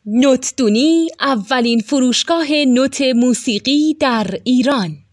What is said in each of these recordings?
نوتدونی اولین فروشگاه نوت موسیقی در ایران.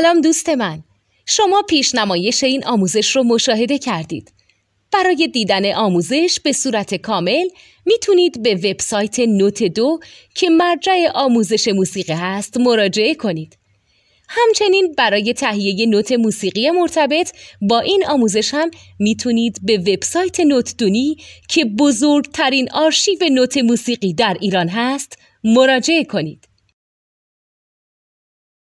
سلام دوست من، شما پیشنمایش این آموزش رو مشاهده کردید. برای دیدن آموزش به صورت کامل میتونید به وبسایت نوت 2 که مرجع آموزش موسیقی هست مراجعه کنید. همچنین برای تهیه نوت موسیقی مرتبط با این آموزش هم میتونید به وبسایت نوتدونی که بزرگترین آرشیو نوت موسیقی در ایران هست مراجعه کنید.